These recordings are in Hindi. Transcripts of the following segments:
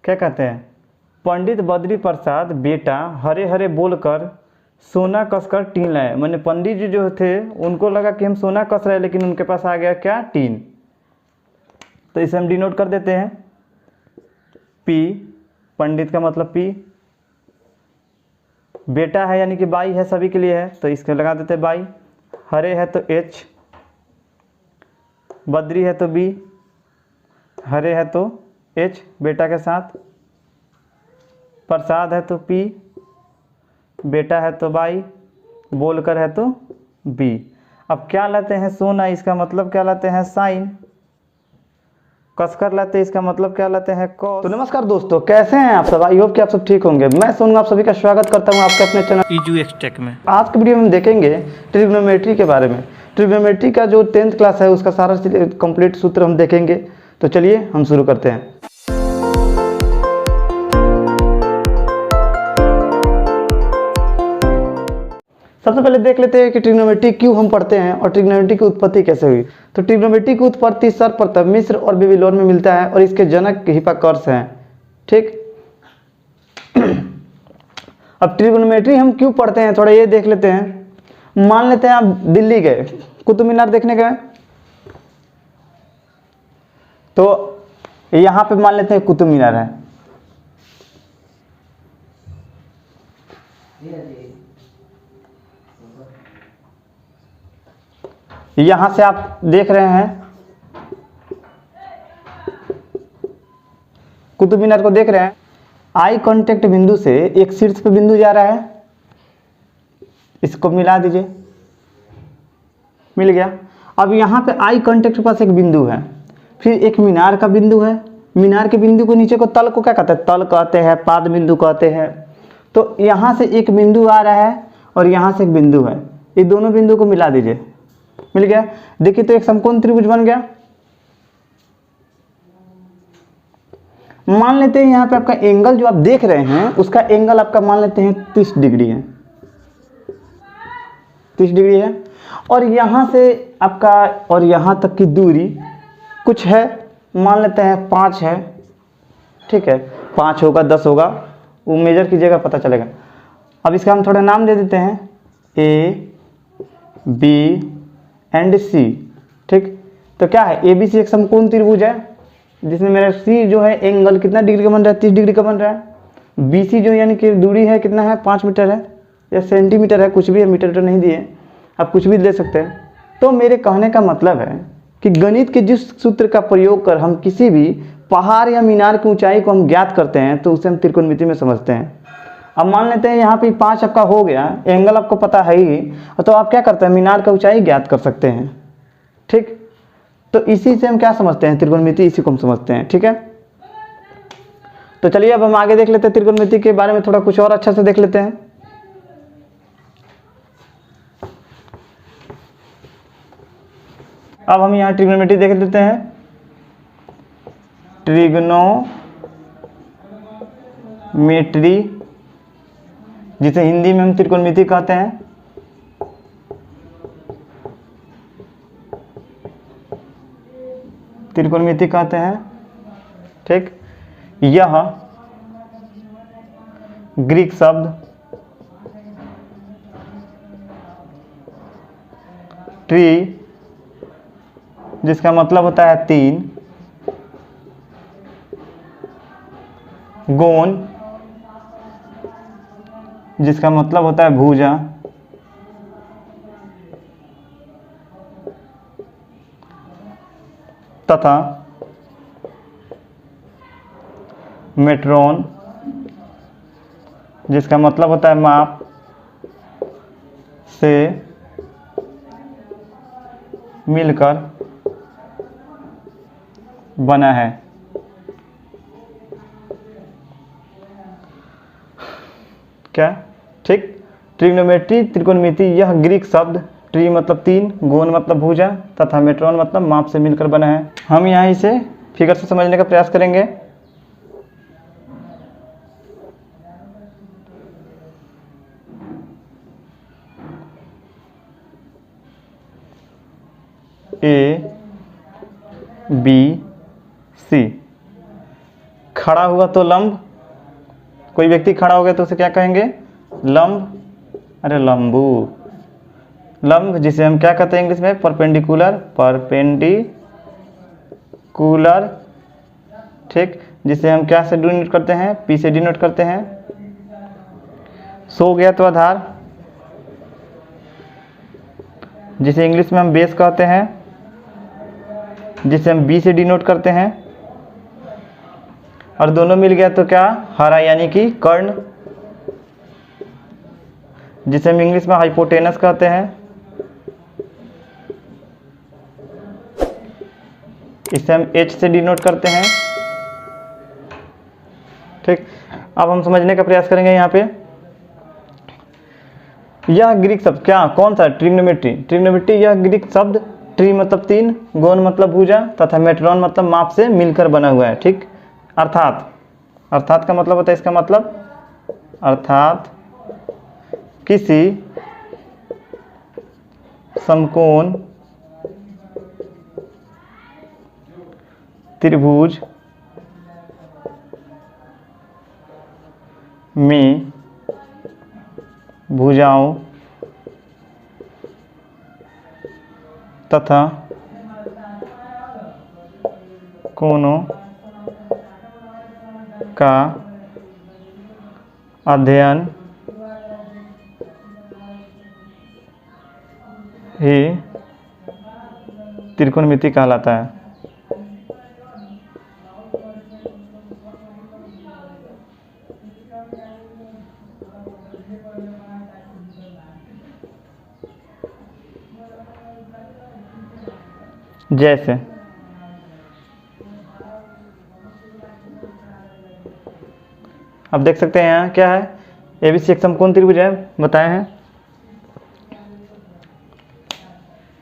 क्या कहते हैं, पंडित बद्री प्रसाद बेटा हरे हरे बोलकर सोना कसकर टीन लाए। मैंने पंडित जी जो थे उनको लगा कि हम सोना कस रहे हैं, लेकिन उनके पास आ गया क्या, टीन। तो इसे हम डिनोट कर देते हैं पी, पंडित का मतलब पी, बेटा है यानी कि बाई है, सभी के लिए है तो इसके लगा देते हैं बाई, हरे है तो एच, बद्री है तो बी, हरे है तो एच बेटा के साथ, प्रसाद है तो पी, बेटा है तो बाई, बोलकर है तो बी। अब क्या लाते हैं सोना, इसका मतलब क्या लाते हैं साइन, कसकर लाते हैं इसका मतलब क्या लाते हैं कॉस। तो नमस्कार दोस्तों, कैसे हैं आप सब, आई होप कि आप सब ठीक होंगे। मैं सोनू आप सभी का स्वागत करता हूं आपके अपने चैनल EduX Tech में। आज के वीडियो में हम देखेंगे ट्रिग्नोमेट्री के बारे में। ट्रिग्नोमेट्री का जो 10th क्लास है उसका सारा कंप्लीट सूत्र हम देखेंगे। तो चलिए हम शुरू करते हैं। सबसे पहले देख लेते हैं कि ट्रिग्नोमेट्री क्यों हम पढ़ते हैं और ट्रिग्नोमेट्री की उत्पत्ति कैसे हुई। तो ट्रिग्नोमेट्री की उत्पत्ति सर्वप्रथम मिस्र और बेबीलोन में मिलता है और इसके जनक हिप्पाकर्स हैं। ठीक। अब ट्रिग्नोमेट्री हम क्यों पढ़ते हैं थोड़ा ये देख लेते हैं। मान लेते हैं आप दिल्ली गए, कुतुब मीनार देखने गए, तो यहां पे मान लेते हैं कुतुब मीनार है। यहां से आप देख रहे हैं कुतुब मीनार को देख रहे हैं। आई कांटेक्ट बिंदु से एक शीर्ष पे बिंदु जा रहा है, इसको मिला दीजिए, मिल गया। अब यहां पे आई कांटेक्ट के पास एक बिंदु है, फिर एक मीनार का बिंदु है। मीनार के बिंदु को नीचे को तल को क्या कहते हैं, तल कहते हैं, पाद बिंदु कहते हैं। तो यहां से एक बिंदु आ रहा है और यहां से एक बिंदु है, ये दोनों बिंदु को मिला दीजिए, मिल गया। देखिए तो एक समकोण त्रिभुज बन गया। मान लेते हैं यहां पे आपका एंगल जो आप देख रहे हैं उसका एंगल आपका मान लेते हैं 30 डिग्री है, 30 डिग्री है। और यहां से आपका और यहां तक की दूरी कुछ है, मान लेते हैं 5 है। ठीक है, 5 होगा 10 होगा, वो मेजर कीजिएगा पता चलेगा। अब इसका हम थोड़ा नाम दे देते हैं ए बी एंड सी। ठीक, तो क्या है, ए बी सी एक समकोण त्रिभुज है जिसमें मेरा सी जो है एंगल कितना डिग्री का बन रहा है, 30 डिग्री का बन रहा है। बी सी जो यानी कि दूरी है कितना है, 5 मीटर है या सेंटीमीटर है, कुछ भी है, मीटर तो नहीं दिए, आप कुछ भी ले सकते हैं। तो मेरे कहने का मतलब है कि गणित के जिस सूत्र का प्रयोग कर हम किसी भी पहाड़ या मीनार की ऊंचाई को हम ज्ञात करते हैं तो उसे हम त्रिकोणमिति में समझते हैं। अब मान लेते हैं यहाँ पे 5 आपका हो गया, एंगल आपको पता है ही, तो आप क्या करते हैं, मीनार का ऊंचाई ज्ञात कर सकते हैं। ठीक, तो इसी से हम क्या समझते हैं, त्रिकोणमिति, इसी को हम समझते हैं। ठीक है, तो चलिए अब हम आगे देख लेते हैं, त्रिकोणमिति के बारे में थोड़ा कुछ और अच्छा से देख लेते हैं। अब हम यहाँ ट्रिग्नोमेट्री देख लेते हैं। ट्रिग्नोमेट्री जिसे हिंदी में हम त्रिकोणमिति कहते हैं। त्रिकोणमिति कहते हैं। ठीक, यह ग्रीक शब्द ट्री जिसका मतलब होता है 3, गोन जिसका मतलब होता है भुजा, तथा मेट्रोन जिसका मतलब होता है माप से मिलकर बना है। क्या, ठीक, ट्रिग्नोमेट्री त्रिकोणमिति यह ग्रीक शब्द ट्री मतलब 3, गोन मतलब भुजा तथा मेट्रोन मतलब माप से मिलकर बना है। हम यहाँ इसे फिगर से समझने का प्रयास करेंगे। ए बी सी खड़ा हुआ तो लंब, कोई व्यक्ति खड़ा हो गया तो उसे क्या कहेंगे? लंब। अरे लंबू, लंब जिसे हम क्या कहते हैं इंग्लिश में? परपेंडिकुलर, परपेंडिकुलर, ठीक, जिसे हम क्या से डिनोट करते हैं? पी से डिनोट करते हैं। सो गया तो आधार, जिसे इंग्लिश में हम बेस कहते हैं, जिसे हम बी से डिनोट करते हैं। और दोनों मिल गया तो क्या? हरा, यानी कि कर्ण, जिसे हम इंग्लिश में हाइपोटेनस कहते हैं। इसे हम एच से डिनोट करते हैं, ठीक। अब हम समझने का प्रयास करेंगे यहाँ पे। यह ग्रीक शब्द क्या, कौन सा? ट्रिग्नोमेट्री। ट्रिग्नोमेट्री यह ग्रीक शब्द ट्री मतलब 3, गोन मतलब भुजा तथा मेट्रॉन मतलब माप से मिलकर बना हुआ है, ठीक। अर्थात का मतलब होता है, इसका मतलब अर्थात किसी समकोण त्रिभुज में भुजाओं तथा कोणों का अध्ययन ही त्रिकोणमिति कहलाता है। जैसे अब देख सकते हैं यहाँ क्या है? एबीसी एक समकोण त्रिभुज है, बताए हैं।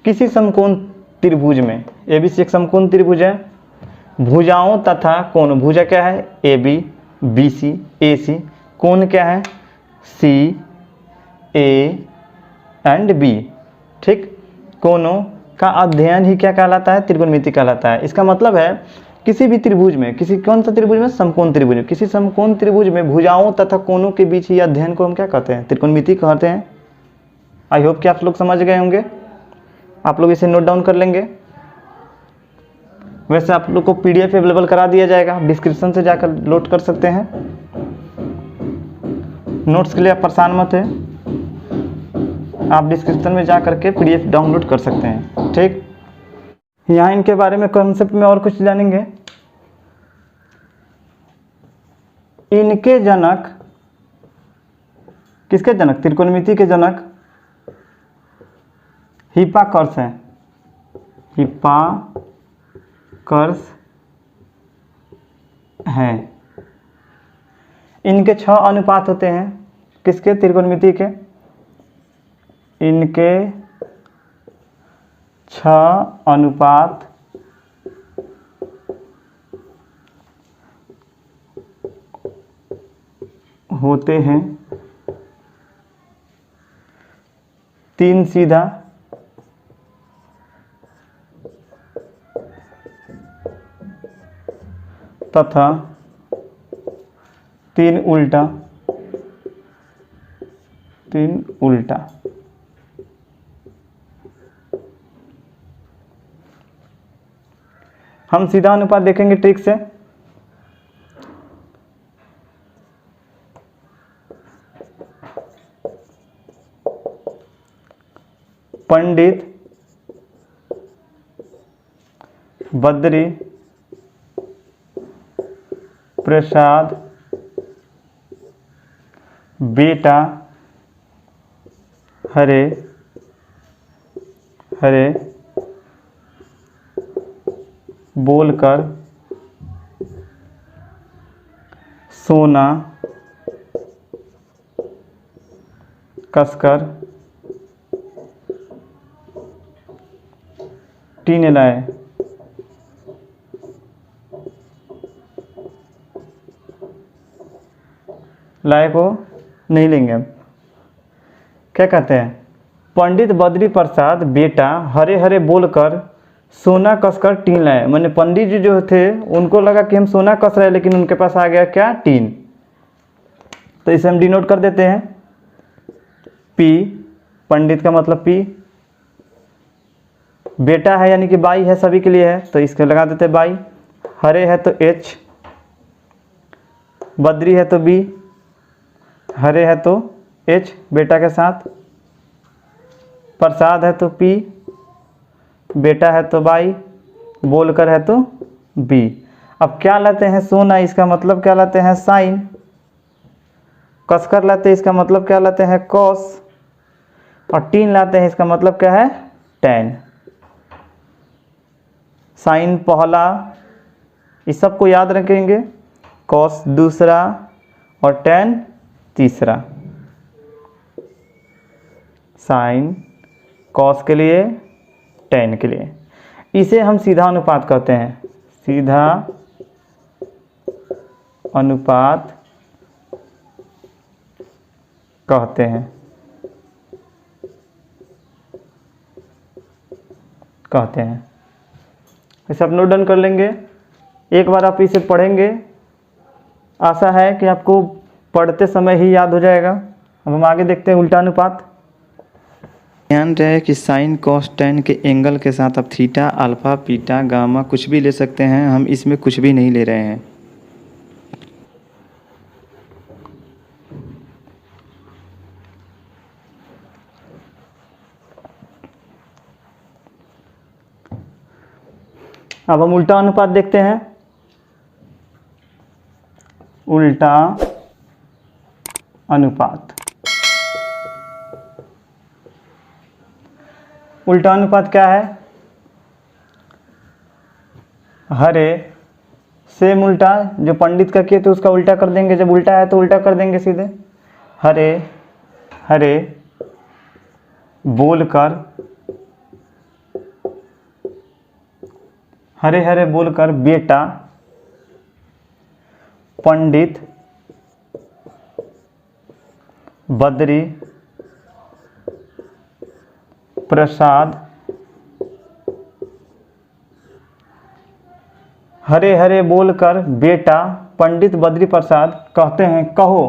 किसी समकोण त्रिभुज में, एबीसी एक समकोण त्रिभुज है, भुजाओं तथा कोण, भुजा क्या है? AB, BC, AC, कोण क्या है? CA एंड B, ठीक। कोणों का अध्ययन ही क्या कहलाता है? त्रिकोणमिति कहलाता है। इसका मतलब है किसी भी त्रिभुज में, किसी कौन सा त्रिभुज में? समकोण त्रिभुज में। किसी समकोण त्रिभुज में भुजाओं तथा कोणों के बीच ही अध्ययन को हम क्या कहते हैं? त्रिकोणमिति कहते हैं। आई होप कि आप लोग समझ गए होंगे। आप लोग इसे नोट डाउन कर लेंगे। वैसे आप लोग को PDF अवेलेबल करा दिया जाएगा, डिस्क्रिप्शन से जाकर लोड कर सकते हैं। नोट्स के लिए आप परेशान मत है, आप डिस्क्रिप्शन में जा करके PDF डाउनलोड कर सकते हैं, ठीक। यहाँ इनके बारे में कॉन्सेप्ट में और कुछ जानेंगे। इनके जनक, किसके जनक? त्रिकोणमिति के जनक हिप्पार्कस हैं। हिप्पार्कस हैं। इनके 6 अनुपात होते हैं। किसके? त्रिकोणमिति के। इनके 6 अनुपात होते हैं। 3 सीधा, तथा 3 उल्टा। 3 उल्टा। हम सीधा अनुपात देखेंगे ट्रिक से। पंडित बद्री प्रसाद बेटा हरे हरे बोलकर सोना कसकर टीने लाए। लाए को नहीं लेंगे अब। क्या कहते हैं? पंडित बद्री प्रसाद बेटा हरे हरे बोलकर सोना कसकर टीन लाए। मैंने पंडित जी जो थे उनको लगा कि हम सोना कस रहे हैं, लेकिन उनके पास आ गया क्या, टीन। तो इसे हम डिनोट कर देते हैं पी, पंडित का मतलब पी, बेटा है यानी कि बाई है, सभी के लिए है तो इसके लगा देते हैं बाई, हरे है तो एच, बद्री है तो बी, हरे है तो एच बेटा के साथ, प्रसाद है तो पी, बेटा है तो बाई, बोलकर है तो बी। अब क्या लाते हैं, सोना, इसका मतलब क्या लाते हैं, साइन, कसकर लाते हैं इसका मतलब क्या लाते हैं, कॉस, और टीन लाते हैं इसका मतलब क्या है, टैन। साइन पहला, इस सबको याद रखेंगे, कॉस दूसरा और टैन तीसरा। साइन कॉस के लिए, टैन के लिए। इसे हम सीधा अनुपात कहते हैं, सीधा अनुपात कहते हैं, इसे आप नोट डाउन कर लेंगे। एक बार आप इसे पढ़ेंगे, आशा है कि आपको पढ़ते समय ही याद हो जाएगा। अब हम आगे देखते हैं उल्टा अनुपात। ध्यान रहे कि साइन कॉस टैन के एंगल के साथ आप थीटा, अल्फा, बीटा, गामा कुछ भी ले सकते हैं, हम इसमें कुछ भी नहीं ले रहे हैं। अब हम उल्टा अनुपात देखते हैं। उल्टा अनुपात, उल्टा अनुपात क्या है, हरे सेम उल्टा, जो पंडित का किए तो उसका उल्टा कर देंगे, जब उल्टा है तो उल्टा कर देंगे सीधे। हरे हरे बोलकर, हरे हरे बोलकर बेटा, पंडित, बद्री, प्रसाद, हरे हरे बोलकर बेटा, पंडित, बद्री, प्रसाद कहते हैं कहो,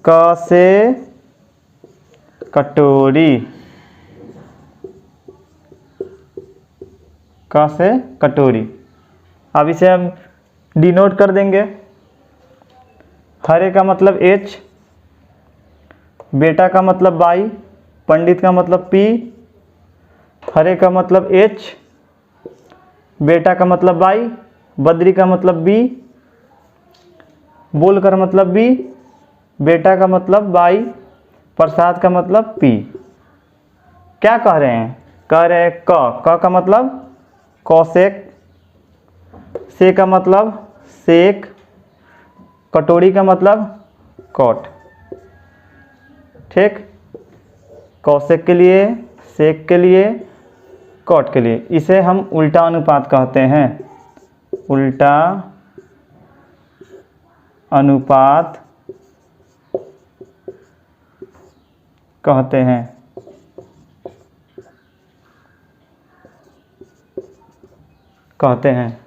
क से कटोरी, क से कटोरी। अब इसे हम डिनोट कर देंगे। हरे का मतलब एच, बेटा का मतलब बाई, पंडित का मतलब पी, हरे का मतलब एच, बेटा का मतलब बाई, बद्री का मतलब बी, बोलकर मतलब बी, बेटा का मतलब बाई, प्रसाद का मतलब पी। क्या कह रहे हैं, कह रहे हैं क का मतलब कौशेक, से का मतलब सेक, कटोरी का मतलब कॉट। ठीक, कौशेक के लिए, सेक के लिए, कॉट के लिए। इसे हम उल्टा अनुपात कहते हैं, उल्टा अनुपात कहते हैं।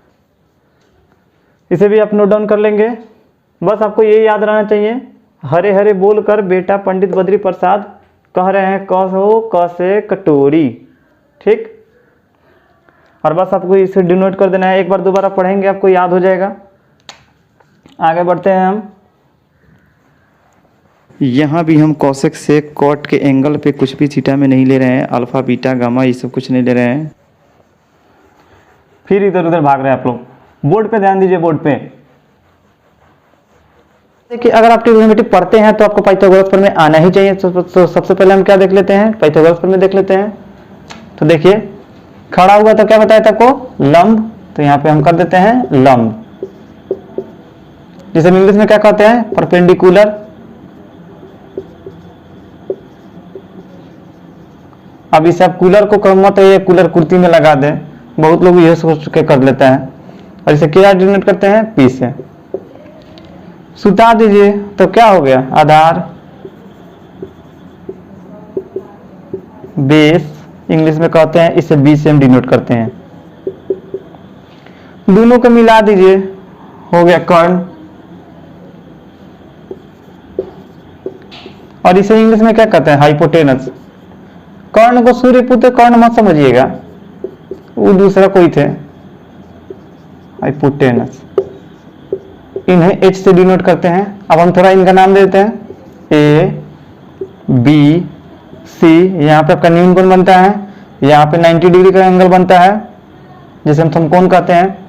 इसे भी आप नोट डाउन कर लेंगे। बस आपको ये याद रहना चाहिए, हरे हरे बोलकर बेटा, पंडित, बद्री, प्रसाद कह रहे हैं क हो, क से कटोरी। ठीक, और बस आपको इसे डिनोट कर देना है। एक बार दोबारा पढ़ेंगे आपको याद हो जाएगा। आगे बढ़ते हैं हम। यहाँ भी हम कौशिक से कॉट के एंगल पे कुछ भी थीटा में नहीं ले रहे हैं, अल्फा, बीटा, गामा ये सब कुछ नहीं ले रहे हैं। फिर इधर उधर भाग रहे हैं आप लोग। बोर्ड पे ध्यान दीजिए, बोर्ड पे देखिए, अगर आप ट्रिग्नोमेट्री पढ़ते हैं तो आपको पाइथागोरस प्रमेय आना ही चाहिए। तो सबसे पहले हम क्या देख लेते हैं, पाइथागोरस प्रमेय देख लेते हैं। तो देखिए, खड़ा हुआ तो क्या बताया था आपको, लंब, तो यहाँ पे हम कर देते हैं लंब, जिसे इंग्लिश में क्या कहते हैं, परपेंडिकुलर। अब इसे आप कूलर को कम मत है, कूलर कुर्ती में लगा दें, बहुत लोग ये सोच के कर लेते हैं। और इसे क्या डिनोट करते हैं, पी से। सुता दीजिए तो क्या हो गया, आधार, बेस इंग्लिश में कहते हैं, इसे बी से हम डिनोट करते हैं। दोनों को मिला दीजिए, हो गया कर्ण। और इसे इंग्लिश में क्या कहते हैं? हाइपोटेनस। कर्ण को सूर्यपुत्र कर्ण मत समझिएगा, वो दूसरा कोई थे, हाइपोटेनस। इन्हें H से डिनोट करते हैं। अब हम थोड़ा इनका नाम देते हैं, A B C। यहाँ पे आपका न्यून कोण बनता है, यहाँ पे 90 डिग्री का एंगल बनता है जिसे हम समकोण कहते हैं।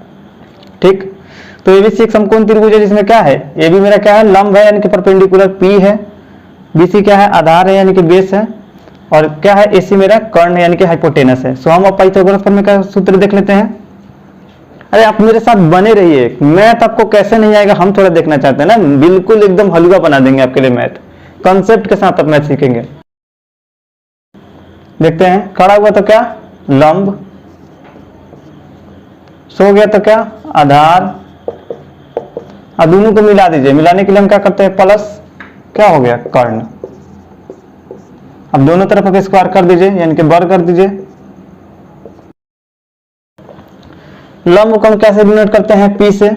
ठीक, तो ABC एक समकोण त्रिभुज है जिसमें क्या है, AB मेरा क्या है, लंब है यानी कि परपेंडिकुलर, P है, BC क्या है, आधार है यानी कि बेस है, और क्या है, AC मेरा कर्ण यानी कि हाइपोटेनस है। सो हम अब पाइथागोरस प्रमेय का सूत्र देख लेते हैं। अरे आप मेरे साथ बने रहिए, मैथ आपको कैसे नहीं आएगा हम थोड़ा देखना चाहते हैं ना, बिल्कुल एकदम हलवा बना देंगे आपके लिए मैथ, कॉन्सेप्ट के साथ आप मैथ सीखेंगे। देखते हैं, खड़ा हुआ तो क्या, लंब, सो गया तो क्या, आधार। अब दोनों को मिला दीजिए, मिलाने के लिए हम क्या करते हैं, प्लस, क्या हो गया, कर्ण। अब दोनों तरफ स्क्वायर कर दीजिए यानी कि वर्ग कर दीजिए। लंब को हम कैसे डिनोट करते हैं, P से,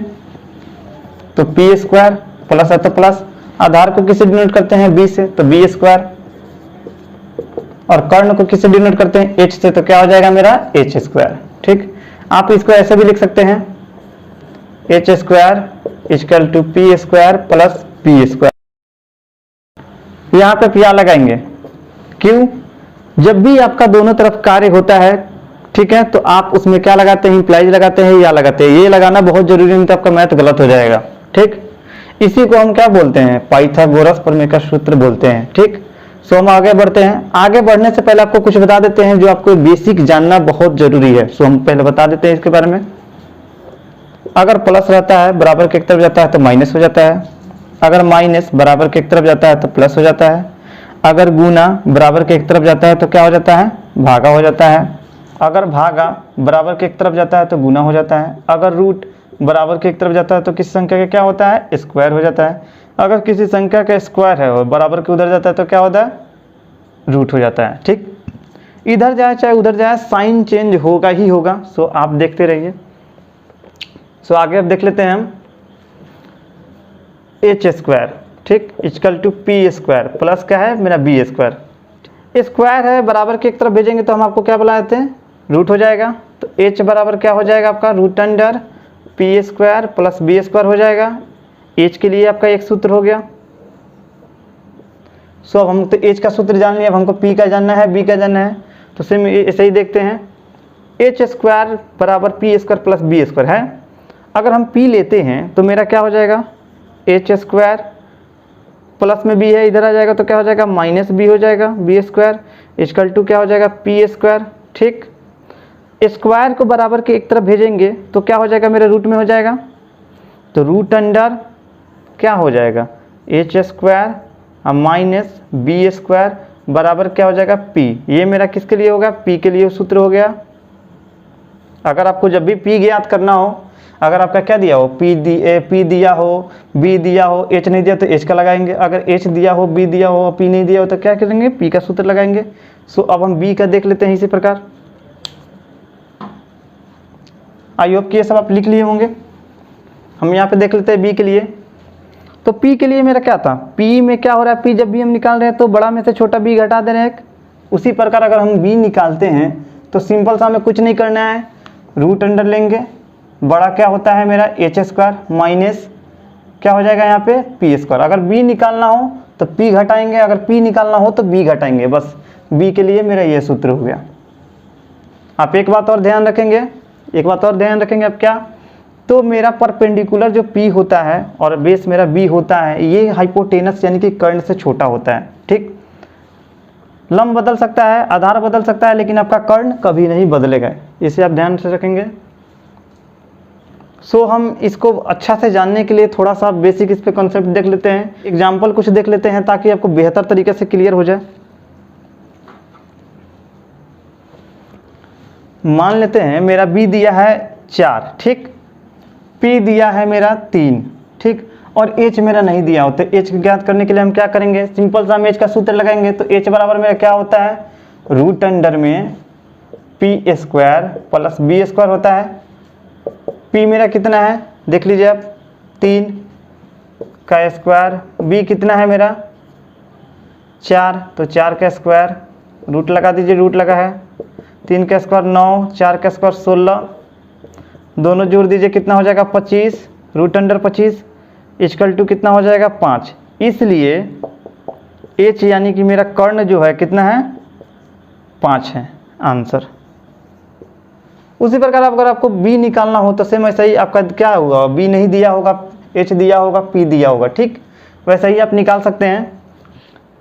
तो P स्क्वायर, प्लस है तो प्लस। आधार को किसे डिनोट करते हैं, B से, तो B स्क्वायर। और कर्ण को किसे डिनोट करते हैं, H से, तो क्या हो जाएगा मेरा, H स्क्वायर। ठीक, आप इसको ऐसे भी लिख सकते हैं, H square equal to P square plus B square. यहाँ पे क्या लगाएंगे, क्यों, जब भी आपका दोनों तरफ कार्य होता है, ठीक है, तो आप उसमें क्या लगाते हैं, इंप्लाइज लगाते हैं या लगाते हैं, ये लगाना बहुत जरूरी, नहीं तो आपका मैथ गलत हो जाएगा। ठीक, इसी को हम क्या बोलते हैं, पाइथागोरस प्रमेय का सूत्र बोलते हैं। ठीक, सो हम आगे बढ़ते हैं। आगे बढ़ने से पहले आपको कुछ बता देते हैं जो आपको बेसिक जानना बहुत जरूरी है। सो हम पहले बता देते हैं इसके बारे में। अगर प्लस रहता है बराबर के एक तरफ जाता है तो माइनस हो जाता है, अगर माइनस बराबर के एक तरफ जाता है तो प्लस हो जाता है, अगर गुना बराबर के एक तरफ जाता है तो क्या हो जाता है, भागा हो जाता है, अगर भागा बराबर के एक तरफ जाता है तो गुना हो जाता है, अगर रूट बराबर के एक तरफ जाता है तो किसी संख्या का क्या होता है, स्क्वायर हो जाता है, अगर किसी संख्या का स्क्वायर है और बराबर के उधर जाता है तो क्या होता है, रूट हो जाता है। ठीक, इधर जाए चाहे उधर जाए साइन चेंज होगा ही होगा। सो आप देखते रहिए। सो आगे अब देख लेते हैं हम, H स्क्वायर, ठीक, equal to P square plus क्या है मेरा B स्क्वायर। स्क्वायर है बराबर के एक तरफ भेजेंगे तो हम आपको क्या बुला देते हैं, रूट हो जाएगा। तो H बराबर क्या हो जाएगा आपका, root under P square plus B square हो जाएगा। H के लिए आपका एक सूत्र हो गया। सो अब हम तो H का सूत्र जान लिया, अब हमको P का जानना है, B का जानना है, तो सेम ऐसे ही देखते हैं। H स्क्वायर बराबर P square plus B square है। अगर हम P लेते हैं तो मेरा क्या हो जाएगा, H स्क्वायर प्लस में B है, इधर आ जाएगा तो क्या हो जाएगा, माइनस B हो जाएगा, B स्क्वायर इक्वल टू क्या हो जाएगा, P स्क्वायर। ठीक, स्क्वायर को बराबर के एक तरफ भेजेंगे तो क्या हो जाएगा, मेरे रूट में हो जाएगा, तो रूट अंडर क्या हो जाएगा, H square minus B square बराबर क्या हो जाएगा, P। ये मेरा किसके लिए होगा, P के लिए सूत्र हो गया। अगर आपको जब भी P ज्ञात करना हो, अगर आपका क्या दिया हो, P दिया हो, B दिया हो, H नहीं दिया तो H का लगाएंगे, अगर H दिया हो, B दिया हो, P नहीं दिया हो तो क्या करेंगे, P का सूत्र लगाएंगे। सो अब हम B का देख लेते हैं इसी प्रकार। आई होप कि ये सब आप लिख लिए होंगे। हम यहाँ पे देख लेते हैं B के लिए। तो P के लिए मेरा क्या था, P में क्या हो रहा है, P जब भी हम निकाल रहे हैं तो बड़ा में से छोटा B घटा दे रहे हैं एक। उसी प्रकार अगर हम B निकालते हैं तो सिंपल सा हमें कुछ नहीं करना है, रूट अंडर लेंगे, बड़ा क्या होता है मेरा H स्क्वायर माइनस क्या हो जाएगा यहाँ पे P स्क्वायर। अगर B निकालना हो तो P घटाएंगे, अगर P निकालना हो तो B घटाएंगे। बस B के लिए मेरा ये सूत्र हो गया। आप एक बात और ध्यान रखेंगे, अब क्या, तो मेरा परपेंडिकुलर जो P होता है और बेस मेरा B होता है, ये हाइपोटेनस यानी कि कर्ण से छोटा होता है। ठीक, लंब बदल सकता है, आधार बदल सकता है, लेकिन आपका कर्ण कभी नहीं बदलेगा, इसे आप ध्यान से रखेंगे। सो हम इसको अच्छा से जानने के लिए थोड़ा सा बेसिक इस पे कॉन्सेप्ट देख लेते हैं, एग्जाम्पल कुछ देख लेते हैं ताकि आपको बेहतर तरीके से क्लियर हो जाए। मान लेते हैं मेरा B दिया है 4, ठीक, P दिया है मेरा 3, ठीक, और H मेरा नहीं दिया हो, तो H ज्ञात करने के लिए हम क्या करेंगे, सिंपल सा हम H का सूत्र लगाएंगे। तो H बराबर मेरा क्या होता है, रूट अंडर में P square plus B square होता है। P P मेरा कितना है देख लीजिए आप 3 का स्क्वायर, B कितना है मेरा 4, तो 4 का स्क्वायर, रूट लगा दीजिए, रूट लगा है 3 का स्क्वायर 9, 4 का स्क्वायर 16, दोनों जोड़ दीजिए कितना हो जाएगा 25, रूट अंडर 25 इक्वल टू कितना हो जाएगा 5। इसलिए H यानी कि मेरा कर्ण जो है कितना है 5 है आंसर। उसी प्रकार अगर आपको B निकालना हो तो सेम ऐसा ही आपका क्या होगा, B नहीं दिया होगा, H दिया होगा, P दिया होगा, ठीक वैसा ही आप निकाल सकते हैं।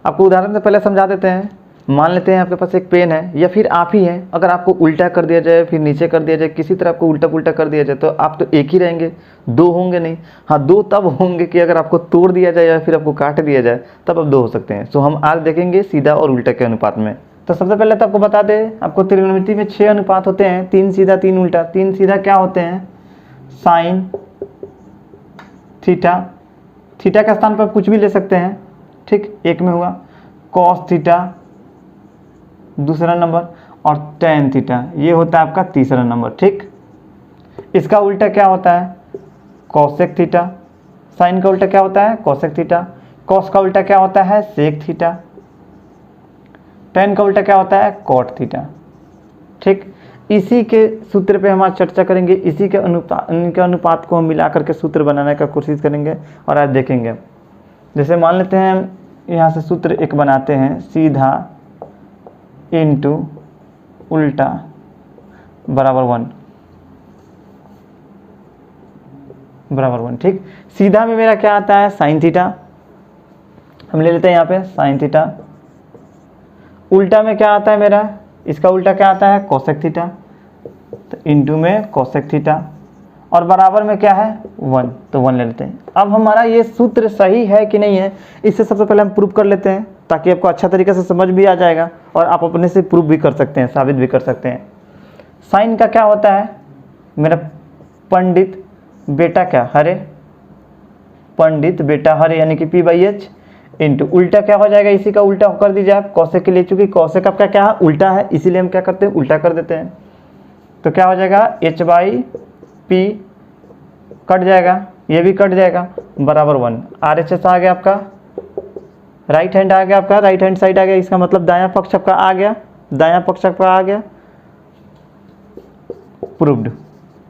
आपको उदाहरण से पहले समझा देते हैं। मान लेते हैं आपके पास एक पेन है या फिर आप ही हैं, अगर आपको उल्टा कर दिया जाए फिर नीचे कर दिया जाए, किसी तरह आपको उल्टा पुल्टा कर दिया जाए तो आप तो एक ही रहेंगे, दो होंगे नहीं। हाँ, दो तब होंगे कि अगर आपको तोड़ दिया जाए या फिर आपको काट दिया जाए तब आप दो हो सकते हैं। सो हम आज देखेंगे सीधा और उल्टा के अनुपात में। तो सबसे पहले तो आपको बता दें, आपको त्रिकोणमिति में 6 अनुपात होते हैं, 3 सीधा 3 उल्टा। 3 सीधा क्या होते हैं साइन थीटा, थीटा के स्थान पर आप कुछ भी ले सकते हैं, ठीक। एक में हुआ कॉस थीटा दूसरा नंबर और टेन थीटा, ये होता है आपका तीसरा नंबर, ठीक। इसका उल्टा क्या होता है कॉसेक थीटा, साइन का उल्टा क्या होता है कॉसेक थीटा, कॉस का उल्टा क्या होता है सेक थीटा, टेन का उल्टा क्या होता है कॉट थीटा, ठीक। इसी के सूत्र पे हम आज चर्चा करेंगे, इसी के अनुपात को हम मिला करके सूत्र बनाने का कोशिश करेंगे और आज देखेंगे। जैसे मान लेते हैं यहाँ से सूत्र एक बनाते हैं, सीधा इंटू उल्टा बराबर 1, ठीक। सीधा में मेरा क्या आता है साइन थीटा, हम ले लेते हैं यहाँ पे साइन थीटा। उल्टा में क्या आता है मेरा, इसका उल्टा क्या आता है कोसेक थीटा, तो इंटू में कोसेक थीटा और बराबर में क्या है 1, तो 1 ले लेते हैं। अब हमारा ये सूत्र सही है कि नहीं है इससे सबसे पहले हम प्रूव कर लेते हैं, ताकि आपको अच्छा तरीके से समझ भी आ जाएगा और आप अपने से प्रूव भी कर सकते हैं, साबित भी कर सकते हैं। साइन का क्या होता है मेरा पंडित बेटा क्या हरे, पंडित बेटा हरे यानी कि P/H इंटू उल्टा क्या हो जाएगा, इसी का उल्टा कर दीजिए आप कौशिक के लिए, चूंकि कौशिक आपका क्या है उल्टा है इसीलिए हम क्या करते हैं उल्टा कर देते हैं। तो क्या हो जाएगा H/P कट जाएगा, ये भी कट जाएगा बराबर 1। RHS आ गया आपका, राइट हैंड आ गया आपका, राइट हैंड साइड आ गया, इसका मतलब दायां पक्ष आपका आ गया, दायां पक्ष आपका आ गया। प्रूव्ड,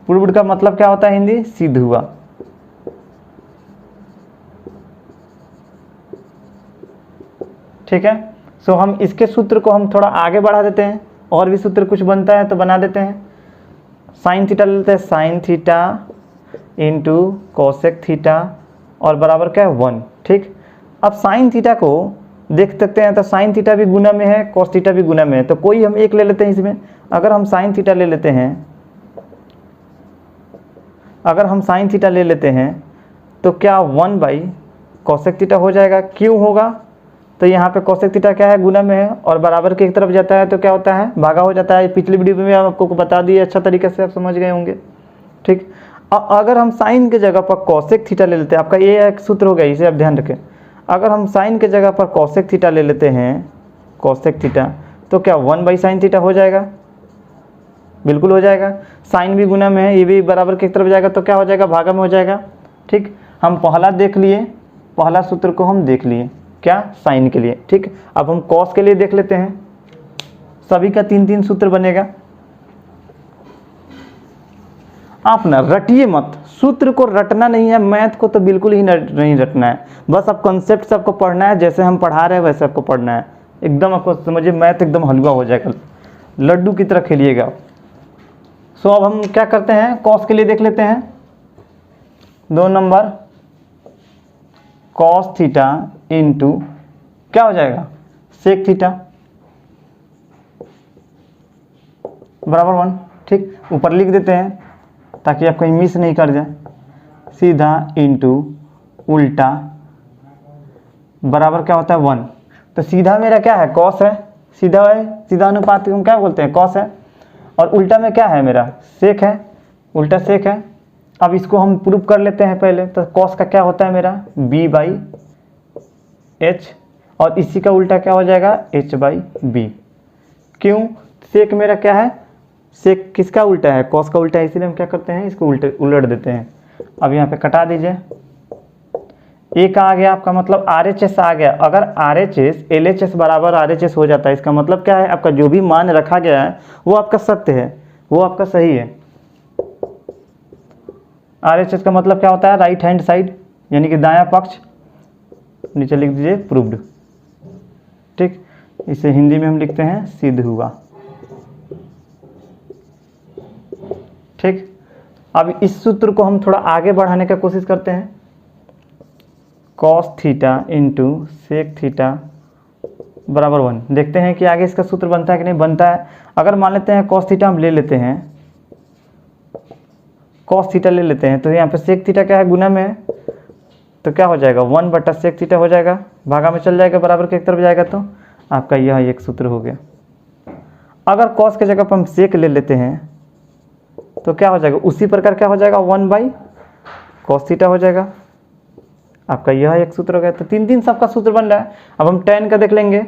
प्रूव्ड का मतलब क्या होता है हिंदी सिद्ध हुआ। ठीक है, सो हम इसके सूत्र को हम थोड़ा आगे बढ़ा देते हैं, और भी सूत्र कुछ बनता है तो बना देते हैं। साइन थीटा ले लेते हैं, sign theta into cosec theta और बराबर क्या है 1, ठीक। अब साइन थीटा को देख सकते हैं तो साइन थीटा भी गुना में है, कॉस थीटा भी गुना में है, तो कोई हम एक ले लेते हैं इसमें। अगर हम साइन थीटा ले लेते हैं, अगर हम साइन थीटा ले लेते हैं तो क्या 1/कोसेक थीटा हो जाएगा। क्यों होगा, तो यहाँ पे कोसेक थीटा क्या है गुना में है और बराबर की एक तरफ जाता है तो क्या होता है भागा हो जाता है। पिछली वीडियो में आपको बता दिए, अच्छा तरीके से आप समझ गए होंगे, ठीक। अगर हम साइन के जगह पर कोसेक थीटा ले लेते हैं, आपका ये एक सूत्र हो गया, इसे आप ध्यान रखें। अगर हम साइन के जगह पर कोसेक थीटा ले लेते हैं, कोसेक थीटा, तो क्या 1/sin थीटा हो जाएगा, बिल्कुल हो जाएगा। साइन भी गुना में है, ये भी बराबर की तरफ जाएगा तो क्या हो जाएगा भागा में हो जाएगा, ठीक। हम पहला देख लिए, पहला सूत्र को हम देख लिए क्या साइन के लिए, ठीक। अब हम कॉस के लिए देख लेते हैं, सभी का 3-3 सूत्र बनेगा। आप ना रटिए मत, सूत्र को रटना नहीं है, मैथ को तो बिल्कुल ही नहीं रटना है, बस आप कॉन्सेप्ट से आपको पढ़ना है, जैसे हम पढ़ा रहे हैं वैसे आपको पढ़ना है। एकदम आपको समझिए मैथ एकदम हलवा हो जाएगा, लड्डू की तरह खेलिएगा। सो अब हम क्या करते हैं, कॉस के लिए देख लेते हैं। 2 नंबर कॉस थीटा इंटू क्या हो जाएगा सेक थीटा बराबर 1, ठीक। ऊपर लिख देते हैं ताकि आप कहीं मिस नहीं कर जाए। सीधा इंटू उल्टा बराबर क्या होता है 1। तो सीधा मेरा क्या है कॉस है, सीधा है, सीधा अनुपात को हम क्या बोलते हैं कॉस है, और उल्टा में क्या है मेरा सेक है, उल्टा सेक है। अब इसको हम प्रूफ कर लेते हैं पहले। तो कॉस का क्या होता है मेरा B/H और इसी का उल्टा क्या हो जाएगा H/B। क्यों, सेक मेरा क्या है सेक किसका उल्टा है, कॉस का उल्टा है, इसीलिए हम क्या करते हैं इसको उलट देते हैं। अब यहाँ पे कटा दीजिए, एक आ गया आपका मतलब RHS आ गया। अगर RHS LHS बराबर RHS हो जाता है, इसका मतलब क्या है, आपका जो भी मान रखा गया है वो आपका सत्य है, वो आपका सही है। RHS का मतलब क्या होता है, राइट हैंड साइड, यानी कि दायां पक्ष। नीचे लिख दीजिए प्रूव्ड। ठीक, इसे हिंदी में हम लिखते हैं सिद्ध हुआ। ठीक, अब इस सूत्र को हम थोड़ा आगे बढ़ाने का कोशिश करते हैं। Cos theta into sec theta बराबर 1। देखते हैं कि आगे इसका सूत्र बनता है कि नहीं बनता है। अगर मान लेते हैं कॉस थीटा हम ले लेते हैं, कॉस थीटा ले लेते हैं, तो यहाँ पे सेक थीटा क्या है, गुना में है, तो क्या हो जाएगा 1 बटा सेक थीटा हो जाएगा, भागा में चल जाएगा, बराबर के एक तरफ जाएगा, तो आपका यह एक सूत्र हो गया। अगर कॉस के जगह पर हम सेक ले लेते हैं तो क्या हो जाएगा, उसी प्रकार क्या हो जाएगा 1 बाई कॉस थीटा हो जाएगा, आपका यह एक सूत्र हो गया। तो 3 सबका सूत्र बन रहा है। अब हम tan का देख लेंगे।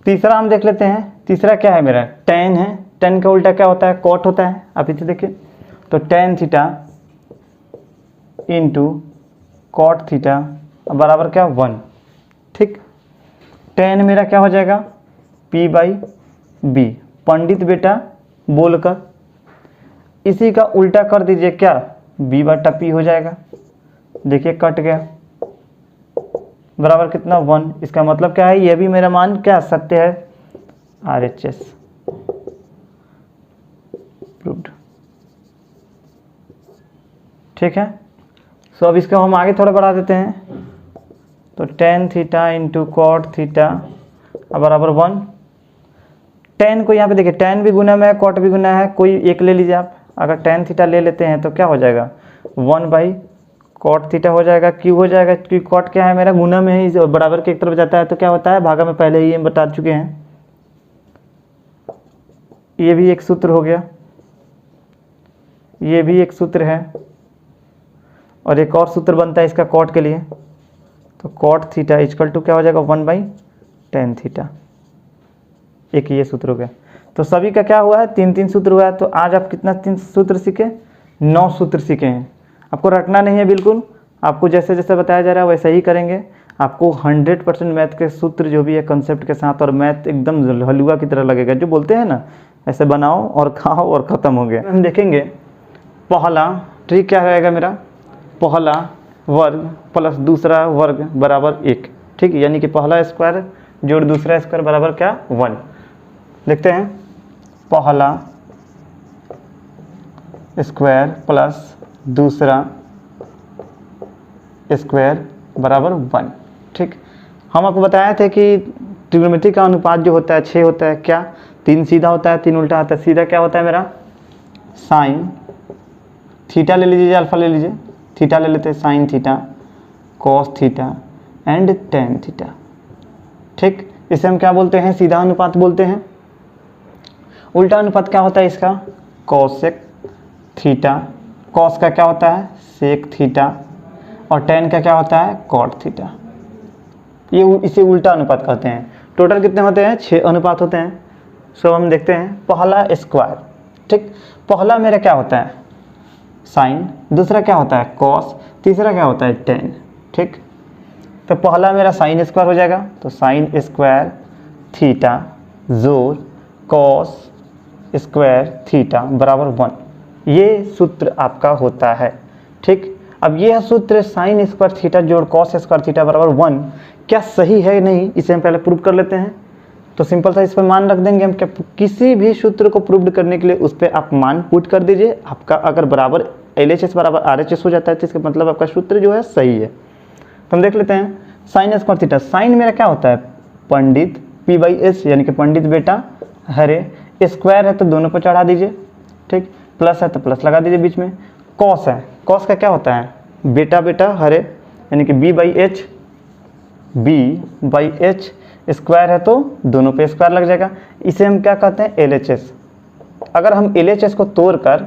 तीसरा हम देख लेते हैं। तीसरा क्या है मेरा, tan है। tan का उल्टा क्या होता है, cot होता है। आप इसे देखिए, तो tan theta into cot theta बराबर क्या 1। ठीक, tan मेरा क्या हो जाएगा P/B, पंडित बेटा बोलकर। इसी का उल्टा कर दीजिए, क्या B/P हो जाएगा। देखिए कट गया, बराबर कितना 1। इसका मतलब क्या है, यह भी मेरा मान क्या सत्य है, RHS प्रूव्ड। ठीक है, सो अब इसको हम आगे थोड़ा बढ़ा देते हैं। तो tan theta into cot theta बराबर 1। tan को यहाँ पे देखिए, tan भी गुना में है, कॉट भी गुना है, कोई एक ले लीजिए आप। अगर tan थीटा ले लेते हैं तो क्या हो जाएगा 1 बाई कॉट थीटा हो जाएगा, क्यों हो जाएगा, क्योंकि कॉट क्या है मेरा गुना में ही, बराबर के एक तरफ जाता है तो क्या होता है, भागा में पहले ही हम बता चुके हैं। ये भी एक सूत्र हो गया, ये भी एक सूत्र है, और एक और सूत्र बनता है इसका कॉट के लिए। तो कॉट थीटा इक्वल टू क्या हो जाएगा 1 बाई tan थीटा। एक ये सूत्र हो गया। तो सभी का क्या हुआ है, 3 सूत्र हुआ है। तो आज आप कितना 3 सूत्र सीखे, 9 सूत्र सीखे हैं। आपको रटना नहीं है बिल्कुल, आपको जैसे जैसे बताया जा रहा है वैसे ही करेंगे। आपको 100% मैथ के सूत्र जो भी है कंसेप्ट के साथ, और मैथ एकदम हलवा की तरह लगेगा। जो बोलते हैं ना, ऐसे बनाओ और खाओ और ख़त्म हो गया। हम देखेंगे पहला ट्रिक क्या रहेगा मेरा, पहला वर्ग प्लस दूसरा वर्ग बराबर 1। ठीक, यानी कि पहला स्क्वायर जोड़ दूसरा स्क्वायर बराबर क्या 1। देखते हैं, पहला स्क्वायर प्लस दूसरा स्क्वायर बराबर 1। ठीक, हम आपको बताए थे कि त्रिकोणमिति का अनुपात जो होता है 6 होता है। क्या 3 सीधा होता है, 3 उल्टा होता है। सीधा क्या होता है मेरा, साइन थीटा ले लीजिए, अल्फा ले लीजिए, थीटा ले लेते हैं, sine theta cos theta and tan theta. ठीक, इसे हम क्या बोलते हैं, सीधा अनुपात बोलते हैं। उल्टा अनुपात क्या होता है इसका, कॉसेक थीटा। कॉस का क्या होता है, सेक थीटा, और टेन का क्या होता है, कॉट थीटा। ये इसे उल्टा अनुपात कहते हैं। टोटल कितने होते हैं, 6 अनुपात होते हैं। सो हम देखते हैं पहला स्क्वायर। ठीक, पहला मेरा क्या होता है साइन, दूसरा क्या होता है कॉस, तीसरा क्या होता है टेन। ठीक, तो पहला मेरा साइन स्क्वायर हो जाएगा, तो साइन स्क्वायर थीटा जोड़ कॉस स्क्वायर थीटा बराबर 1। ये सूत्र आपका होता है। ठीक, अब यह सूत्र साइन स्क्वायर थीटा जोड़ कॉस स्क्वायर थीटा बराबर 1 क्या सही है नहीं, इसे हम पहले प्रूव कर लेते हैं। तो सिंपल सा इस पर मान रख देंगे हम। क्या किसी भी सूत्र को प्रूव करने के लिए उस पर आप मान पुट कर दीजिए। आपका अगर बराबर LHS बराबर RHS हो जाता है तो इसका मतलब आपका सूत्र जो है सही है। तो हम देख लेते हैं साइन स्क्वायर थीटा। साइन मेरा क्या होता है, पंडित P/S यानी कि पंडित बेटा हरे, स्क्वायर है तो दोनों को चढ़ा दीजिए। ठीक, प्लस है तो प्लस लगा दीजिए बीच में। कॉस है, कॉस का क्या होता है, बेटा बेटा हरे, यानी कि बी बाई एच स्क्वायर है तो दोनों पे स्क्वायर लग जाएगा। इसे हम क्या कहते हैं, LHS। अगर हम LHS को तोड़कर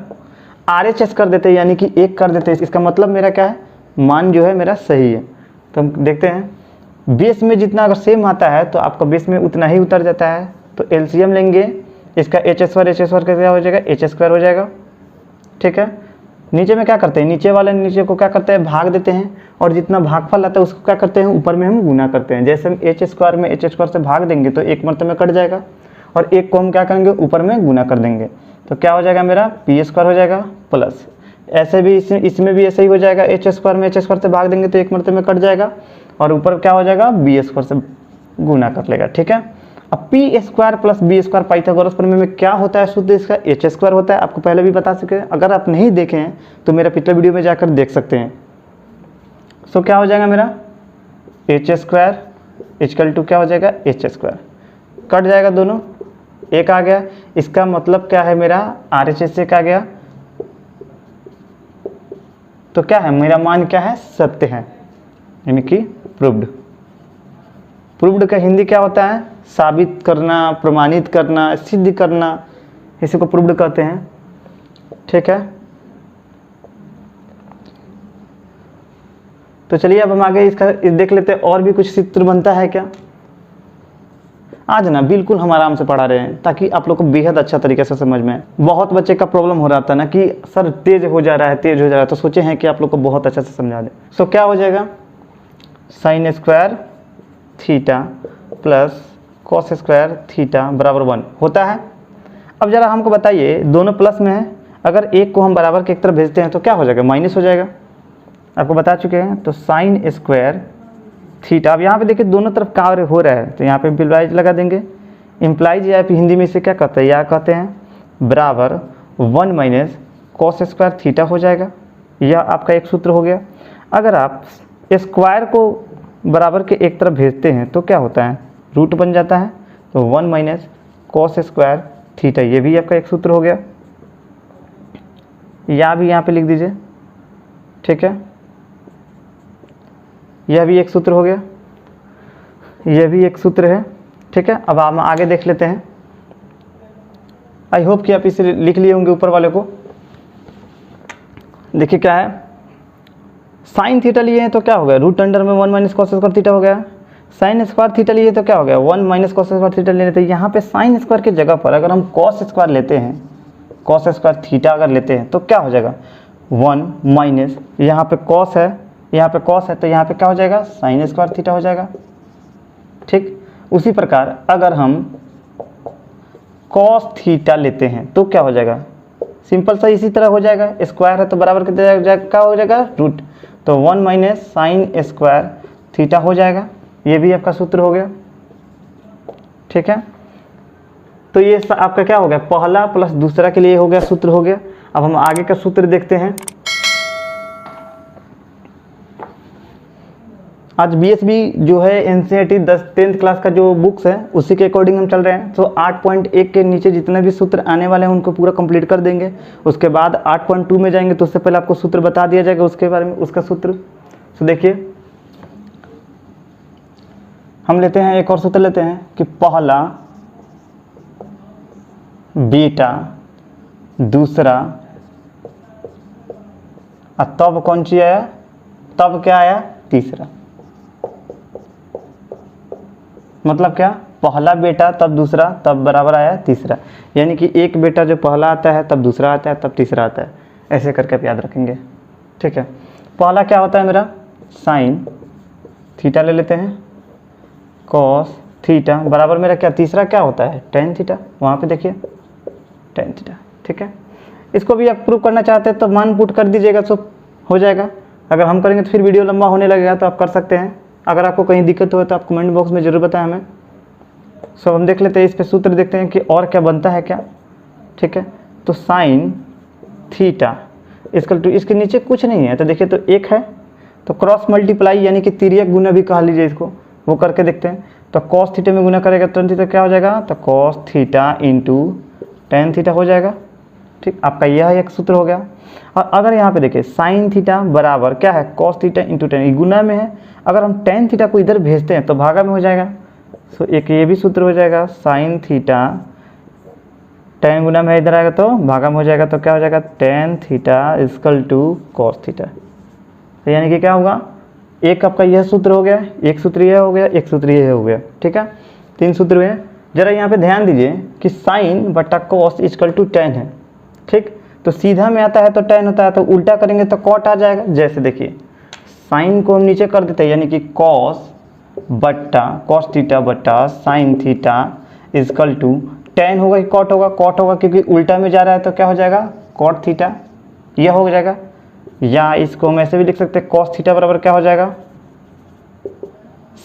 RHS कर देते हैं, यानी कि 1 कर देते हैं, इसका मतलब मेरा क्या है, मान जो है मेरा सही है। तो हम देखते हैं बेस में जितना अगर सेम आता है तो आपका बेस में उतना ही उतर जाता है। तो LCM लेंगे, इसका HS2 क्या हो जाएगा, H² हो जाएगा। ठीक है, नीचे में क्या करते हैं, नीचे वाले नीचे को क्या करते हैं, भाग देते हैं, और जितना भागफल आता है उसको क्या करते हैं, ऊपर में हम गुना करते हैं। जैसे हम H² में H² से भाग देंगे तो 1 मरतबे में कट जाएगा, और 1 को हम क्या करेंगे, ऊपर में गुना कर देंगे, तो क्या हो जाएगा मेरा P² हो जाएगा प्लस। ऐसे भी इसमें भी ऐसे ही हो जाएगा, H² में H² से भाग देंगे तो 1 मरतबे में कट जाएगा, और ऊपर क्या हो जाएगा, B² से गुना कर लेगा। ठीक है, अब P² प्लस B² पाइथागोरस प्रमेय में क्या होता है, सूत्र इसका H² होता है। आपको पहले भी बता चुके हैं, अगर आप नहीं देखे हैं तो मेरा पिछले वीडियो में जाकर देख सकते हैं। सो क्या हो जाएगा मेरा H² इक्वल टू क्या हो जाएगा, H², कट जाएगा दोनों, 1 आ गया। इसका मतलब क्या है, मेरा RHS से क्या गया, तो क्या है, मेरा मान क्या है, सत्य है, यानी कि प्रूव्ड। प्रूव्ड का हिंदी क्या होता है, साबित करना, प्रमाणित करना, सिद्ध करना, इसी को प्रूव्ड कहते हैं। ठीक है, तो चलिए अब हम आगे इसका देख लेते हैं, और भी कुछ सूत्र बनता है क्या। आज ना बिल्कुल हम आराम से पढ़ा रहे हैं ताकि आप लोग को बेहद अच्छा तरीके से समझ में आए। बहुत बच्चे का प्रॉब्लम हो रहा था ना कि सर तेज हो जा रहा है, तो सोचे हैं कि आप लोग को बहुत अच्छा से समझा दें। सो क्या हो जाएगा, sin² theta plus cos² theta बराबर 1 होता है। अब जरा हमको बताइए, दोनों प्लस में है, अगर एक को हम बराबर के एक तरफ भेजते हैं तो क्या हो जाएगा, माइनस हो जाएगा। आपको बता चुके हैं, तो sin² थीटा, अब यहाँ पे देखिए दोनों तरफ कार्य हो रहा है, तो यहाँ पे इम्प्लाइज लगा देंगे। इम्प्लाइज या फिर हिंदी में इसे क्या कहते हैं, या कहते हैं बराबर 1 माइनस cos² थीटा हो जाएगा। यह आपका एक सूत्र हो गया। अगर आप स्क्वायर को बराबर के एक तरफ भेजते हैं तो क्या होता है, रूट बन जाता है, तो 1 माइनस cos² थीटा, ये भी आपका एक सूत्र हो गया। या भी यहाँ पे लिख दीजिए। ठीक है, यह भी एक सूत्र हो गया, यह भी एक सूत्र है। ठीक है, अब हम आगे देख लेते हैं। आई होप कि आप इसे लिख लिए होंगे ऊपर वाले को। देखिए क्या है, साइन थीटा लिए हैं तो क्या हो गया, रूट अंडर में 1 माइनस cos² थीटा हो गया। sin² थीटा लिए तो क्या हो गया, 1 माइनस cos² थीटा ले लेते हैं। यहाँ पे sin² की जगह पर अगर हम cos² लेते हैं, cos² थीटा अगर लेते हैं तो क्या हो जाएगा, 1 माइनस, यहाँ पे cos है, यहाँ पे cos है, तो यहाँ पे क्या हो जाएगा, sin² थीटा हो जाएगा। ठीक, उसी प्रकार अगर हम cos थीटा लेते हैं तो क्या हो जाएगा, सिंपल सा इसी तरह हो जाएगा, स्क्वायर है तो बराबर के क्या हो जाएगा, रूट, तो 1 माइनस sin² थीटा हो जाएगा। ये भी आपका सूत्र हो गया। ठीक है, तो ये आपका क्या हो गया, पहला प्लस दूसरा के लिए हो गया, सूत्र हो गया। अब हम आगे का सूत्र देखते हैं। आज BSB जो है NCERT 10th क्लास का जो बुक्स है उसी के अकॉर्डिंग हम चल रहे हैं। तो 8.1 के नीचे जितने भी सूत्र आने वाले हैं उनको पूरा कंप्लीट कर देंगे। उसके बाद 8.2 में जाएंगे तो उससे पहले आपको सूत्र बता दिया जाएगा उसके बारे में, उसका सूत्र। तो देखिए हम लेते हैं, एक और सूत्र लेते हैं कि पहला बीटा, दूसरा, और तब कौन सी आया, तब क्या आया, तीसरा। मतलब क्या, पहला बेटा तब दूसरा तब बराबर आया तीसरा, यानी कि एक बेटा जो पहला आता है तब दूसरा आता है तब तीसरा आता है, ऐसे करके आप याद रखेंगे। ठीक है, पहला क्या होता है मेरा, साइन थीटा ले लेते हैं, कॉस थीटा बराबर मेरा क्या, तीसरा क्या होता है, टेन थीटा, वहाँ पे देखिए टेन थीटा। ठीक है, इसको भी आप प्रूव करना चाहते हैं तो मान पुट कर दीजिएगा, सब हो जाएगा। अगर हम करेंगे तो फिर वीडियो लंबा होने लगेगा, तो आप कर सकते हैं। अगर आपको कहीं दिक्कत हो तो आप कमेंट बॉक्स में ज़रूर बताएं हमें। सो हम देख लेते हैं, इस पे सूत्र देखते हैं कि और क्या बनता है क्या। ठीक है, तो साइन थीटा इसकल टू, इसके नीचे कुछ नहीं है तो देखिए तो एक है, तो क्रॉस मल्टीप्लाई यानी कि तिर्यक गुना भी कहा लीजिए इसको, वो करके देखते हैं। तो कॉस थीटा में गुना करेगा टेन थीटा क्या हो जाएगा, तो cos theta into tan theta हो जाएगा। ठीक, आपका यह एक सूत्र हो गया। और अगर यहाँ पे देखिए साइन थीटा बराबर क्या है, कॉस थीटा इंटू टेन, ये गुना में है, अगर हम टेन थीटा को इधर भेजते हैं तो भागा में हो जाएगा। सो एक ये भी सूत्र हो जाएगा, साइन थीटा टेन गुना में इधर आएगा तो भागा में हो जाएगा, तो क्या हो जाएगा, tan theta equal to cos theta. तो यानी कि क्या होगा, एक आपका यह सूत्र हो गया, एक सूत्र यह हो गया, एक सूत्र यह हो गया, ठीक है, 3 सूत्र हुए। जरा यहाँ पे ध्यान दीजिए कि साइन बटा कॉस इजकल टू टेन है, ठीक, तो सीधा में आता है तो टेन होता है, तो उल्टा करेंगे तो कॉट आ जाएगा। जैसे देखिए साइन को हम नीचे कर देते हैं, यानी कि कॉस बट्टा कॉस थीटा बट्टा sine theta equal to tan होगा कि कॉट होगा, कॉट होगा क्योंकि उल्टा में जा रहा है, तो क्या हो जाएगा, कॉट थीटा, यह हो जाएगा। या इसको हम ऐसे भी लिख सकते हैं, कॉस थीटा बराबर क्या हो जाएगा,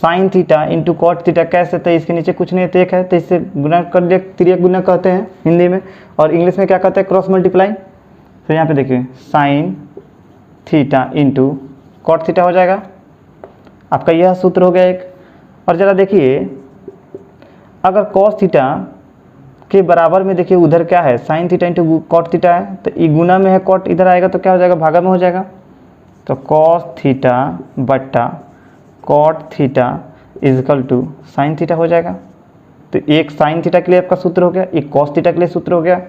sine theta into cot theta. कैसे, तो इसके नीचे कुछ नहीं है, तो एक है, तो इससे गुना कर दिया, तिर्यक गुना कहते हैं हिंदी में, और इंग्लिश में क्या कहते हैं, क्रॉस मल्टीप्लाई। तो यहाँ पे देखिए sine theta into cot theta हो जाएगा, आपका यह सूत्र हो गया एक। और ज़रा देखिए अगर कॉस थीटा के बराबर में देखिए उधर क्या है, sine theta into cot theta है, तो ये गुना में है, कॉट इधर आएगा तो क्या हो जाएगा, भागा में हो जाएगा। तो कॉस थीटा बट्टा cot theta equal to sine theta हो जाएगा। तो एक साइन थीटा के लिए आपका सूत्र हो गया, एक कॉस थीटा के लिए सूत्र हो गया,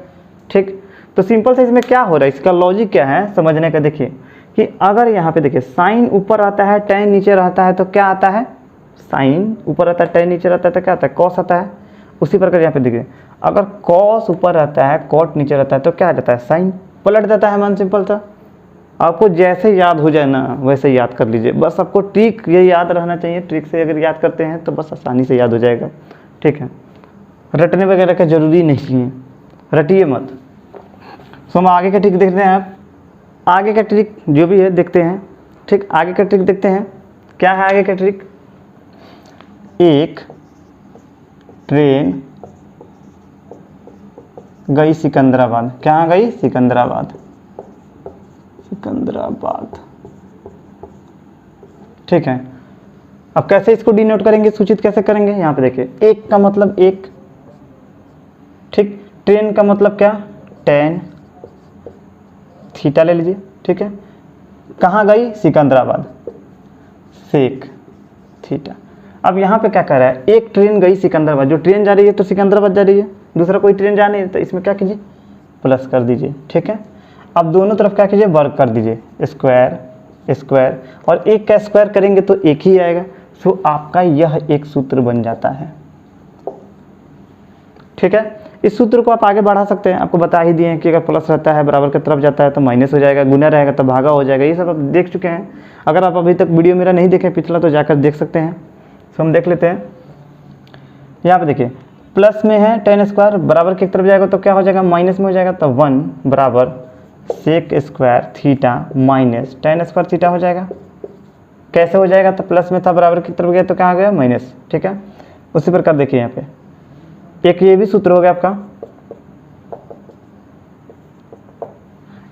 ठीक। तो सिंपल से इसमें क्या हो रहा है, इसका लॉजिक क्या है समझने का, देखिए कि अगर यहाँ पे देखिए साइन ऊपर आता है टेन नीचे रहता है तो क्या आता है, साइन ऊपर आता है टेन नीचे रहता है तो क्या आता है, कॉस आता है। उसी प्रकार यहाँ पे देखिए अगर कॉस ऊपर रहता है कॉट नीचे रहता है तो क्या आ जाता है, साइन पलट देता है, मन सिंपल था। आपको जैसे याद हो जाए ना वैसे याद कर लीजिए, बस आपको ट्रिक ये याद रहना चाहिए, ट्रिक से अगर याद करते हैं तो बस आसानी से याद हो जाएगा, ठीक है, रटने वगैरह का जरूरी नहीं है, रटिए मत। सो हम आगे का ट्रिक देखते हैं, आप आगे का ट्रिक जो भी है देखते हैं, ठीक, आगे का ट्रिक देखते हैं, क्या है आगे का ट्रिक। एक ट्रेन गई सिकंदराबाद, कहाँ गई, सिकंदराबाद, सिकंदराबाद, ठीक है। अब कैसे इसको डिनोट करेंगे, सूचित कैसे करेंगे, यहाँ पे देखिए एक का मतलब एक, ठीक, ट्रेन का मतलब क्या, टेन थीटा ले लीजिए, ठीक है, कहाँ गई, सिकंदराबाद, सेक थीटा। अब यहाँ पे क्या कह रहा है, एक ट्रेन गई सिकंदराबाद, जो ट्रेन जा रही है तो सिकंदराबाद जा रही है, दूसरा कोई ट्रेन जा नहीं है, तो इसमें क्या कीजिए, प्लस कर दीजिए, ठीक है। अब दोनों तरफ क्या कीजिए, वर्ग कर दीजिए, स्क्वायर स्क्वायर, और एक का स्क्वायर करेंगे तो एक ही आएगा। सो आपका यह एक सूत्र बन जाता है, ठीक है। इस सूत्र को आप आगे बढ़ा सकते हैं, आपको बता ही दिए हैं कि अगर प्लस रहता है बराबर की तरफ जाता है तो माइनस हो जाएगा, गुना रहेगा तो भागा हो जाएगा, ये सब आप देख चुके हैं। अगर आप अभी तक वीडियो मेरा नहीं देखे पिछला तो जाकर देख सकते हैं। तो हम देख लेते हैं, यहाँ पे देखिए प्लस में है टेन स्क्वायर, बराबर की तरफ जाएगा तो क्या हो जाएगा, माइनस में हो जाएगा, तो 1 बराबर sec square theta minus tan square theta हो जाएगा। कैसे हो जाएगा, तो प्लस में था बराबर की तरफ गया तो क्या आ गया, माइनस, ठीक है। उसी प्रकार देखिए यहाँ पे एक ये भी सूत्र हो गया आपका।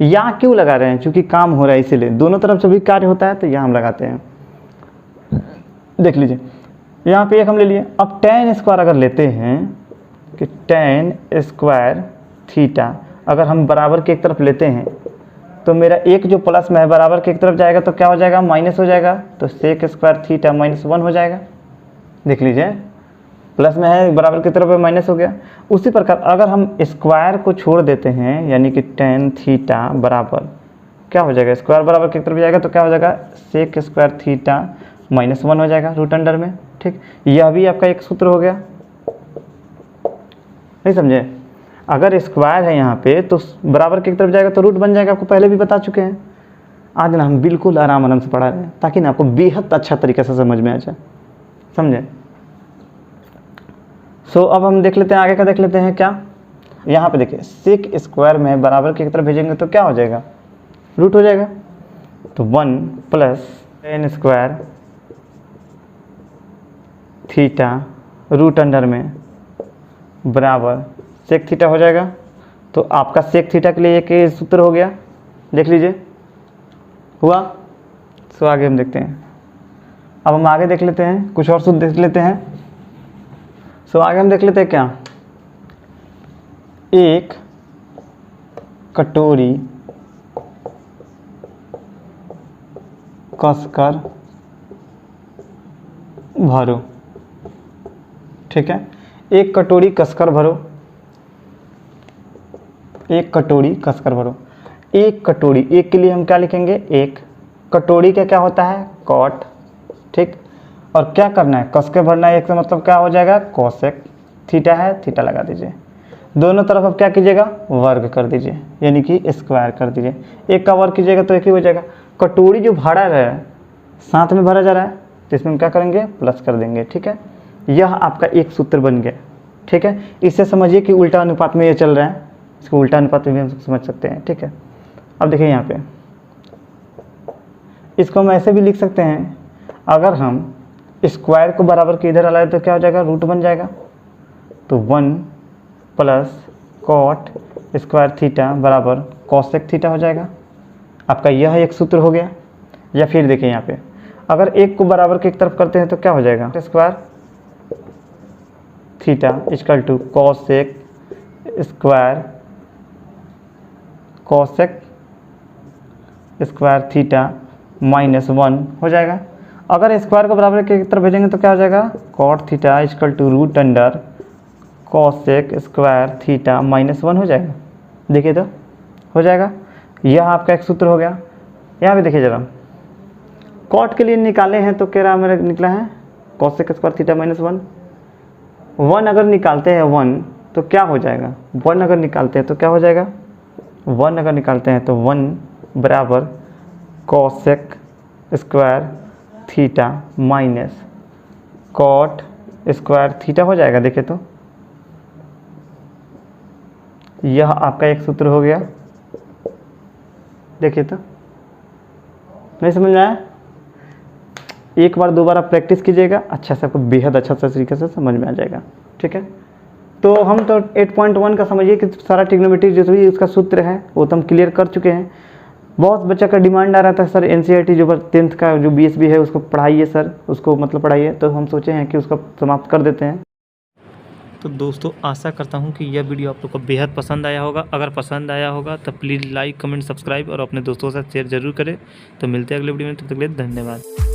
यहाँ क्यों लगा रहे हैं, चूंकि काम हो रहा है इसीलिए, दोनों तरफ से भी कार्य होता है तो यहाँ हम लगाते हैं। देख लीजिए यहाँ पे एक हम ले लिए। अब टेन स्क्वायर अगर लेते हैं कि टेन स्क्वायर थीटा अगर हम बराबर की एक तरफ लेते हैं तो मेरा एक जो प्लस में है बराबर की एक तरफ जाएगा तो क्या हो जाएगा, माइनस हो जाएगा, तो सेक स्क्वायर थीटा माइनस 1 हो जाएगा। देख लीजिए प्लस में है बराबर की तरफ माइनस हो गया। उसी प्रकार अगर हम स्क्वायर को छोड़ देते हैं यानी कि टेन थीटा बराबर क्या हो जाएगा, स्क्वायर बराबर की तरफ जाएगा तो क्या हो जाएगा, सेक स्क्वायर थीटा माइनस 1 हो जाएगा रूट अंडर में, ठीक। यह भी आपका एक सूत्र हो गया, नहीं समझे। अगर स्क्वायर है यहाँ पे तो बराबर की तरफ जाएगा तो रूट बन जाएगा, आपको पहले भी बता चुके हैं। आज ना हम बिल्कुल आराम से पढ़ा रहे हैं ताकि ना आपको बेहद अच्छा तरीके से समझ में आ जाए, समझे। सो अब हम देख लेते हैं आगे का, देख लेते हैं क्या। यहाँ पे देखिए सेक स्क्वायर में बराबर की तरफ भेजेंगे तो क्या हो जाएगा, रूट हो जाएगा, तो 1 plus tan square theta root under में बराबर सेक थीटा हो जाएगा। तो आपका सेक थीटा के लिए एक सूत्र हो गया, देख लीजिए हुआ। सो आगे हम देखते हैं, अब हम आगे देख लेते हैं, कुछ और सूत्र देख लेते हैं। सो आगे हम देख लेते हैं क्या, एक कटोरी कसकर भरो। ठीक है, एक कटोरी कसकर भरो, एक कटोरी कसकर भरो। एक कटोरी, एक के लिए हम क्या लिखेंगे, एक कटोरी का क्या होता है, कॉट। ठीक, और क्या करना है, कस के भरना है। एक का मतलब क्या हो जाएगा, कोसेक। थीटा है, थीटा लगा दीजिए। दोनों तरफ अब क्या कीजिएगा, वर्ग कर दीजिए, यानी कि स्क्वायर कर दीजिए। एक का वर्ग कीजिएगा तो एक ही हो जाएगा। कटोरी जो भरा है, साथ में भरा जा रहा है, तो इसमें हम क्या करेंगे, प्लस कर देंगे। ठीक है, यह आपका एक सूत्र बन गया। ठीक है, इससे समझिए कि उल्टा अनुपात में ये चल रहा है, इसको उल्टा अनुपात में भी हम समझ सकते हैं। ठीक है, अब देखिए यहाँ पे इसको हम ऐसे भी लिख सकते हैं, अगर हम स्क्वायर को बराबर के इधर लाए तो क्या हो जाएगा, रूट बन जाएगा। तो 1 प्लस कॉट स्क्वायर थीटा बराबर कॉसेक थीटा हो जाएगा। आपका यह एक सूत्र हो गया। या फिर देखिए यहाँ पे अगर एक को बराबर के एक तरफ करते हैं तो क्या हो जाएगा, square theta equal to cosec square cosec square theta -1 हो जाएगा। अगर स्क्वायर को बराबर के एक तरफ भेजेंगे तो क्या हो जाएगा, cot theta equal to root under cosec square theta -1 हो जाएगा। देखिए तो हो जाएगा, यह आपका एक सूत्र हो गया। यहाँ पे देखिए जरा, कॉट के लिए निकाले हैं तो क्या मेरा निकला है, कॉसेक स्क्वायर थीटा -1। 1 अगर निकालते हैं 1 तो क्या हो जाएगा, 1 अगर निकालते हैं तो क्या हो जाएगा, 1 अगर निकालते हैं तो 1 बराबर cosec square theta minus cot square theta हो जाएगा। देखिए तो यह आपका एक सूत्र हो गया। देखिए तो नहीं समझ में आया, एक बार दोबारा प्रैक्टिस कीजिएगा, अच्छा से आपको बेहद अच्छा सा तरीके से समझ में आ जाएगा। ठीक है, तो हम तो 8.1 का समझिए कि सारा ट्रिग्नोमेट्री जो भी उसका सूत्र है वो तो हम क्लियर कर चुके हैं। बहुत बच्चा का डिमांड आ रहा था, सर एनसीईआरटी जो 10th का जो बीएसबी है उसको पढ़ाइए सर, उसको मतलब पढ़ाइए। तो हम सोचे हैं कि उसका समाप्त कर देते हैं। तो दोस्तों आशा करता हूँ कि यह वीडियो आप लोग को बेहद पसंद आया होगा। अगर पसंद आया होगा तो प्लीज़ लाइक कमेंट सब्सक्राइब और अपने दोस्तों के साथ शेयर जरूर करें। तो मिलते हैं अगले वीडियो में, तब तक के लिए धन्यवाद।